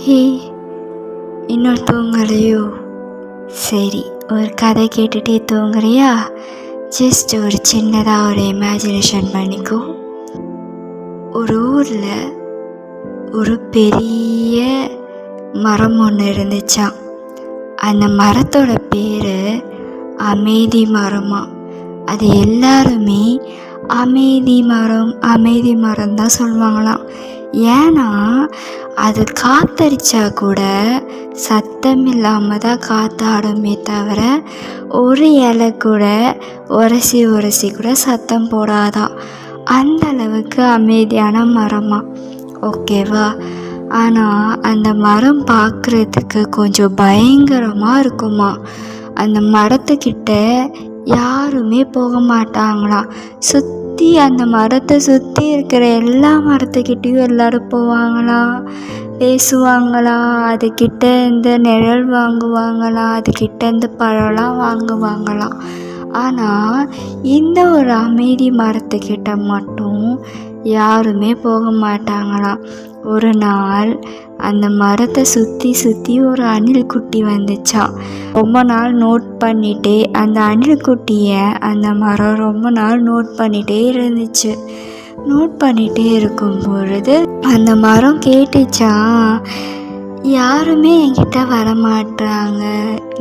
ஹே, இன்னொரு தூங்கலையோ? சரி, ஒரு கதை கேட்டுகிட்டே தூங்குறியா? ஜஸ்ட் ஒரு சின்னதாக ஒரு இமேஜினேஷன் பண்ணிக்கோ. ஒரு ஊரில் ஒரு பெரிய மரம் ஒன்று இருந்துச்சான். அந்த மரத்தோட பேர் அமைதி மரமா. அது எல்லாருமே அமைதி மரம் தான் சொல்லுவாங்களாம். ஏன்னா அது காத்தடிச்சா கூட சத்தம் இல்லாமல் தான் காத்தாடுமே தவிர ஒரு இலை கூட உரசி கூட சத்தம் போடாதான். அந்த அளவுக்கு அமைதியான மரமா, ஓகேவா? ஆனால் அந்த மரம் பார்க்குறதுக்கு கொஞ்சம் பயங்கரமாக இருக்குமா. அந்த மரத்துக்கிட்ட யாருமே போக மாட்டாங்களாம். சுற்றி அந்த மரத்தை சுற்றி இருக்கிற எல்லா மரத்துக்கிட்டேயும் எல்லோரும் போவாங்களாம், பேசுவாங்களாம், அதுக்கிட்ட இந்த நிழல் வாங்குவாங்களாம், அதுக்கிட்ட இந்த பழம்லாம் வாங்குவாங்களாம். ஆனால் இந்த ஒரு அமைதி மரத்துக்கிட்ட மட்டும் யாருமே போக மாட்டாங்களாம். ஒரு நாள் அந்த மரத்தை சுற்றி ஒரு அணில் குட்டி வந்துச்சான். ரொம்ப நாள் நோட் பண்ணிகிட்டே அந்த அணில் குட்டியை அந்த மரம் ரொம்ப நாள் நோட் பண்ணிகிட்டே இருந்துச்சு. நோட் பண்ணிகிட்டே இருக்கும் பொழுது அந்த மரம் கேட்டுச்சான், யாருமே என்கிட்ட வரமாட்றாங்க,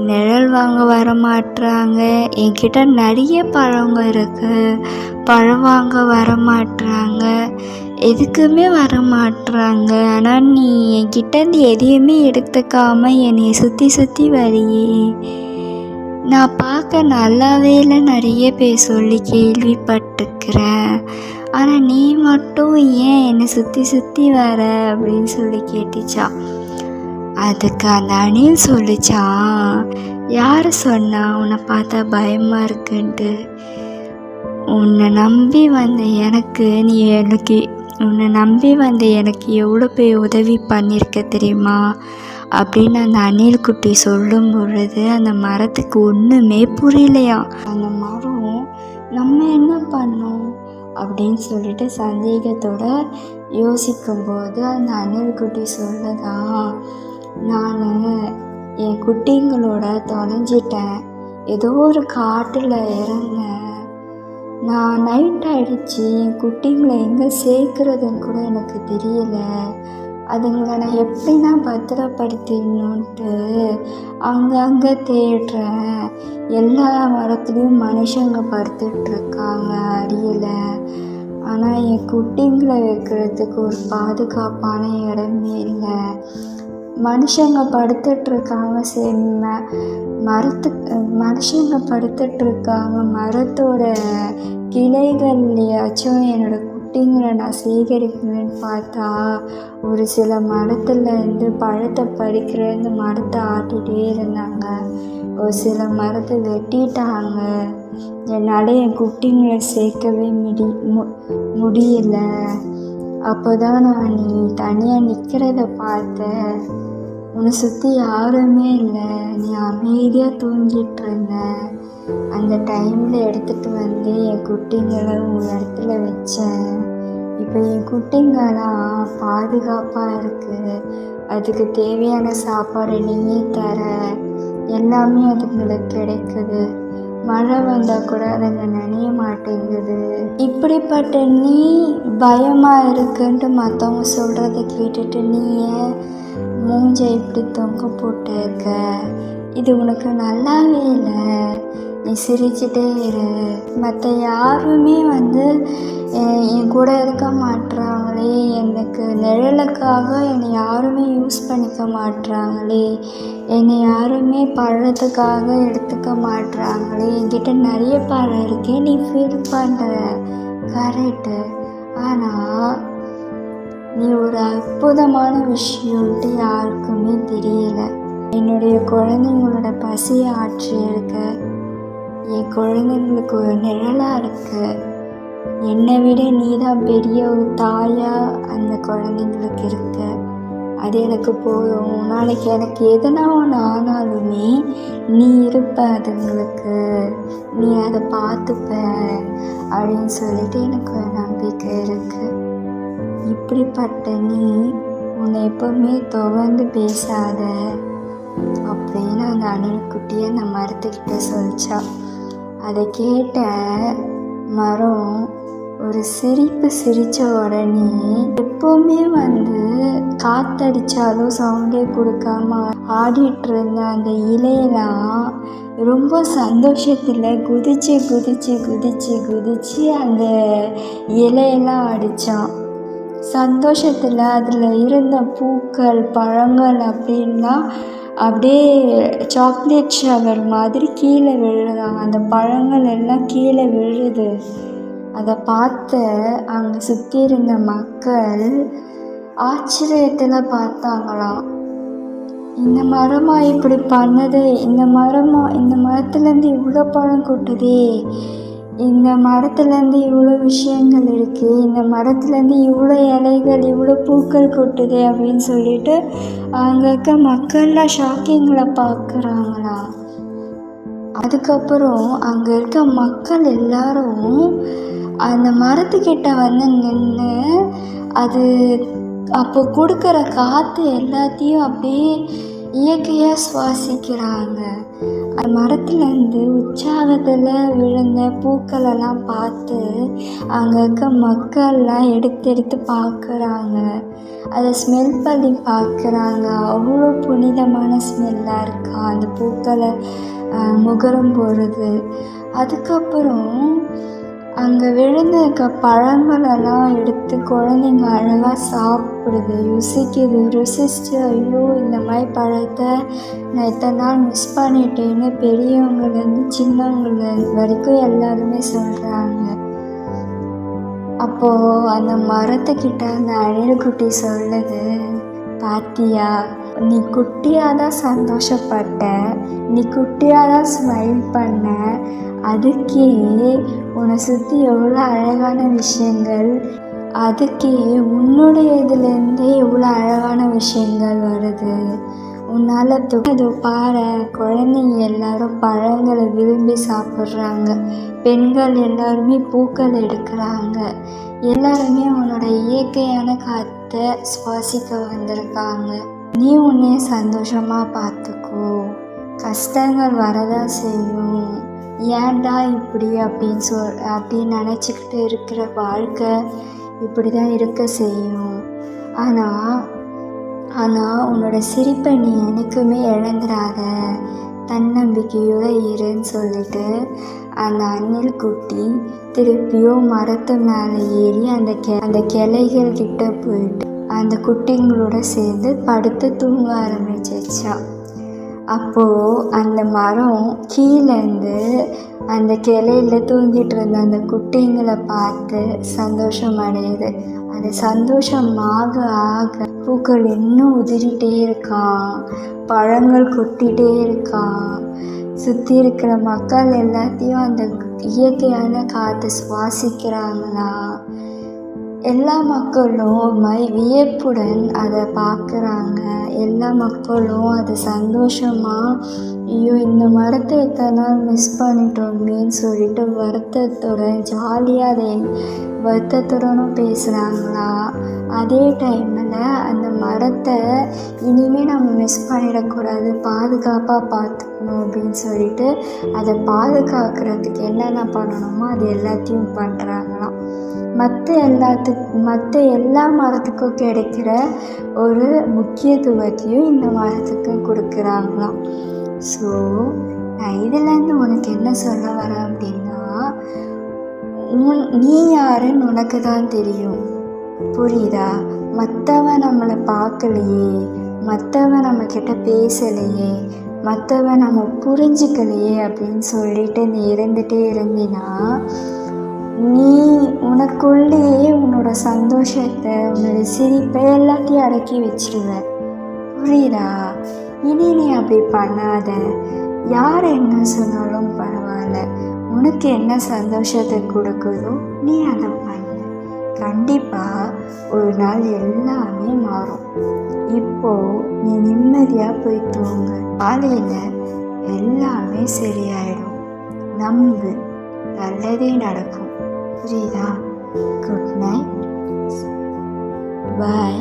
நிழல் வாங்க வரமாட்றாங்க, என்கிட்ட நிறைய பழங்க இருக்குது, பழம் வாங்க வரமாட்றாங்க, எதுக்குமே வரமாட்றாங்க. ஆனால் நீ என்கிட்டேருந்து எதையுமே எடுத்துக்காமல் என்னை சுற்றி வரியே. நான் பார்க்க நல்லாவே இல்லை, நிறைய பேர் சொல்லி கேள்விப்பட்டுக்கிறேன். ஆனால் நீ மட்டும் ஏன் என்னை சுற்றி வர அப்படின்னு சொல்லி கேட்டுச்சான். அதுக்கு அந்த அணில் சொல்லிச்சான், யார் சொன்னா உன்னை பார்த்தா பயமாக இருக்குன்ட்டு? உன்னை நம்பி வந்த எனக்கு எவ்வளோ பேர் உதவி பண்ணியிருக்க தெரியுமா அப்படின்னு அந்த அணில் குட்டி சொல்லும் பொழுது அந்த மரத்துக்கு ஒன்றுமே புரியலையாம். அந்த மரம் நம்ம என்ன பண்ணோம் அப்படின்னு சொல்லிட்டு சந்தேகத்தோடு யோசிக்கும்போது அந்த அணில் குட்டி சொல்லுதான், நான் என் குட்டிங்களோட தொலைஞ்சிட்டேன், ஏதோ ஒரு காட்டில் இறந்தேன், நான் நைட் ஆகிடுச்சி, என் குட்டிங்களை எங்கே சேர்க்குறதுன்னு கூட எனக்கு தெரியலை, அதுங்களை நான் எப்படின்னா பத்திரப்படுத்திடணுன்ட்டு அங்கங்கே தேடுறேன், எல்லா மரத்துலேயும் மனுஷங்க படுத்துட்ருக்காங்க அடியில், ஆனால் என் குட்டிங்களை வைக்கிறதுக்கு ஒரு பாதுகாப்பான இடமே இல்லை, மனுஷங்க படுத்துட்ருக்காங்க, மனுஷங்க படுத்துட்ருக்காங்க, மரத்தோட கிளைகள்லையாச்சும் என்னோடய குட்டிங்களை நான் சேகரிக்கணும்னு பார்த்தா ஒரு சில மரத்துலேருந்து பழத்தை பறிக்கிறேன்னு மரத்தை ஆட்டிகிட்டே இருந்தாங்க, ஒரு சில மரத்தை வெட்டிட்டாங்க, என்னால் என் குட்டிங்களை சேர்க்கவே முடியல. அப்போ தான் நான் நீ தனியாக நிற்கிறத பார்த்தேன், உன்னை சுற்றி யாருமே இல்லை, நீ அமைதியாக தூங்கிட்டு இருந்த, அந்த டைமில் எடுத்துகிட்டு வந்து என் குட்டிங்களை உன் இடத்துல வச்சேன், இப்போ என் குட்டிங்களாம் பாதுகாப்பாக இருக்குது, அதுக்கு தேவையான சாப்பாடு நீயே தர, எல்லாமே அதுங்களுக்கு கிடைக்குது, மழை வந்தால் கூட அதுங்க நினைய மாட்டேங்குது, இப்படிப்பட்ட நீ பயமாக இருக்குன்ட்டு மற்றவங்க சொல்கிறத கேட்டுட்டு நீ ஏன் மூஞ்சை இப்படி தொங்க போட்டு இருக்க? இது உனக்கு நல்லாவே இல்லை, நீ சிரிச்சிட்டே இரு, மற்ற யாருமே என் கூட இருக்க மாட்றாங்களே, எனக்கு நிழலுக்காக என்னை யாருமே யூஸ் பண்ணிக்க மாட்றாங்களே, என்னை யாருமே பழத்துக்காக எடுத்துக்க மாட்றாங்களே, என்கிட்ட நிறைய பழம் இருக்கே, நீ ஃபீல் பண்ணுற கரெக்டு, ஆனால் நீ ஒரு அற்புதமான விஷயம்ட்டு யாருக்குமே தெரியல, என்னுடைய குழந்தைங்களோட பசியை ஆற்றி இருக்க, என் குழந்தைங்களுக்கு ஒரு நிழலாக இருக்கு, என்னை விட நீ தான் பெரிய ஒரு தாயாக அந்த குழந்தைங்களுக்கு இருக்க, அது எனக்கு போதும், நாளைக்கு எனக்கு எதனா ஒன்று ஆனாலுமே நீ இருப்ப அதுங்களுக்கு, நீ அதை பார்த்துப்ப அப்படின்னு சொல்லிட்டு எனக்கு ஒரு நம்பிக்கை இருக்குது. இப்படிப்பட்ட நீ உன்னை எப்போவுமே துவந்து பேசாத அப்படின்னு அந்த அணில்குட்டியை அந்த மரத்துக்கிட்ட சொல்லிச்சா. அதை கேட்ட மரம் ஒரு சிரிப்பு சிரித்த உடனே எப்போவுமே காற்றடிச்சாலும் சவுண்டே கொடுக்காம ஆடிட்டு இருந்த அந்த இலையெல்லாம் ரொம்ப சந்தோஷத்தில் குதிச்சு குதிச்சு குதிச்சு குதிச்சு அந்த இலையெல்லாம் அடித்தான். சந்தோஷத்தில் அதில் இருந்த பூக்கள் பழங்கள் அப்படின்லாம் அப்படியே சாக்லேட் ஷவர் மாதிரி கீழே விழுதாங்க. அந்த பழங்கள் எல்லாம் கீழே விழுது. அதை பார்த்து அங்கே சுற்றி இருந்த மக்கள் ஆச்சரியத்தில் பார்த்தாங்களாம். இந்த மரமா இப்படி பண்ணது, இந்த மரத்துலேருந்து இவ்வளோ பழம் கொட்டுதே, இந்த மரத்துலேருந்து இவ்வளோ விஷயங்கள் இருக்குது, இந்த மரத்துலேருந்து இவ்வளோ இலைகள் இவ்வளோ பூக்கள் கொட்டுதே அப்படின்னு சொல்லிட்டு அங்கே இருக்க மக்கள்லாம் ஷாக்கிங்கில் பார்க்குறாங்களாம். அதுக்கப்புறம் அங்கே இருக்க மக்கள் எல்லாரும் அந்த மரத்துக்கிட்ட நின்று அது அப்போ கொடுக்குற காற்று எல்லாத்தையும் அப்படியே இயற்கையாக சுவாசிக்கிறாங்க. அந்த மரத்துலேருந்து உற்சாகத்தில் விழுந்த பூக்களெல்லாம் பார்த்து அங்கே இருக்க மக்கள்லாம் எடுத்து பார்க்குறாங்க. அதை ஸ்மெல் பண்ணி பார்க்குறாங்க. அவ்வளோ புனிதமான ஸ்மெல்லாக இருக்கா அந்த பூக்களை முகரும் பொழுது. அதுக்கப்புறம் அங்கே விழுந்திருக்க பழங்களெல்லாம் எடுத்து குழந்தைங்க அழகாக சாப்பிடுது, ருசிச்சு ஐயோ இந்த மாதிரி பழத்தை நான் இத்தனை நாள் மிஸ் பண்ணிட்டேன்னு பெரியவங்கலேருந்து சின்னவங்கள வரைக்கும் எல்லாருமே சொல்கிறாங்க. அப்போது அந்த மரத்துக்கிட்ட அந்த அணில்குட்டி சொல்லுது, பாத்தியா, நீ குட்டியாக தான் சந்தோஷப்பட்ட, நீ குட்டியாக தான் ஸ்மைல் பண்ண, அதுக்கே உன்னை சுற்றி எவ்வளோ அழகான விஷயங்கள், அதுக்கே உன்னுடைய இதுலேருந்தே எவ்வளோ அழகான விஷயங்கள் வருது. உன்னால் அது பாரு, குழந்தைங்க எல்லாரும் பழங்களை விரும்பி சாப்பிட்றாங்க, பெண்கள் எல்லாருமே பூக்கள் எடுக்கிறாங்க, எல்லாருமே உன்னோட இயற்கையான காற்றை சுவாசிக்க வந்திருக்காங்க. நீ உன்னையே சந்தோஷமாக பார்த்துக்கோ, கஷ்டங்கள் வரதான் செய்யும், ஏன்டா இப்படி அப்படின்னு நினச்சிக்கிட்டு இருக்கிற வாழ்க்கை இப்படி தான் இருக்க செய்யும். ஆனால் உன்னோட சிரிப்பை நீ எனக்குமே இழந்துடாத, தன்னம்பிக்கையோடு இருன்னு சொல்லிட்டு அந்த அணில் குட்டி திருப்பியும் மரத்து மேலே ஏறி அந்த கிளைகள் கிட்ட போயிட்டு அந்த குட்டிங்களோட சேர்ந்து படுத்து தூங்க ஆரம்பிச்சிச்சான். அப்போது அந்த மரம் கீழேருந்து அந்த கிளையில் தூங்கிட்டு இருந்த அந்த குட்டிங்களை பார்த்து சந்தோஷம் அடையுது. அது சந்தோஷமாக ஆக பூக்கள் இன்னும் உதிரிட்டே இருக்கான், பழங்கள் கொட்டிகிட்டே இருக்கான். சுற்றி இருக்கிற மக்கள் எல்லாத்தையும் அந்த இயற்கையான காற்றை சுவாசிக்கிறாங்களா. எல்லா மக்களும் ஒரு மாதிரி வியப்புடன் அதை பார்க்குறாங்க. எல்லா மக்களும் அது சந்தோஷமாக, ஐயோ இந்த மரத்தை எத்தனை நாள் மிஸ் பண்ணிட்டோமேன்னு சொல்லிட்டு ஜாலியாக அதை வருத்தத்துடனும் பேசுகிறாங்களா. அதே டைமில் அந்த மரத்தை இனிமேல் நம்ம மிஸ் பண்ணிடக்கூடாது, பாதுகாப்பாக பார்த்துக்கணும் அப்படின்னு சொல்லிட்டு அதை பாதுகாக்கிறதுக்கு என்னென்ன பண்ணணுமோ அது எல்லாத்தையும் பண்ணுறாங்களாம். மற்ற எல்லா மரத்துக்கும் கிடைக்கிற ஒரு முக்கியத்துவத்தையும் இந்த மரத்துக்கு கொடுக்குறாங்களாம். ஸோ நான் இதிலேருந்து உனக்கு என்ன சொல்ல வரேன் அப்படின்னா, நீ யாருன்னு உனக்கு தான் தெரியும், புரியுதா? மற்றவன் நம்மளை பார்க்கலையே, மற்றவன் நம்மக்கிட்ட பேசலையே, மற்றவன் நம்ம புரிஞ்சிக்கலையே அப்படின்னு சொல்லிட்டு நீ இருந்துகிட்டே இருந்தினா நீ உனக்குள்ளேயே உன்னோட சந்தோஷத்தை, உன்னோட சிரிப்பை எல்லாத்தையும் அடக்கி வச்சிடுவ, புரியுதா? இனி நீ அப்படி பண்ணாத. யார் என்ன சொன்னாலும் பரவாயில்ல, உனக்கு என்ன சந்தோஷத்தை கொடுக்குதோ நீ அதை பண்ணு. கண்டிப்பாக ஒரு நாள் எல்லாமே மாறும். இப்போது நீ நிம்மதியாக போய் தூங்கு, காலையில் எல்லாமே சரியாயிடும். நம்பு, நல்லதே நடக்கும், புரியுதா? குட் நைட், பாய்.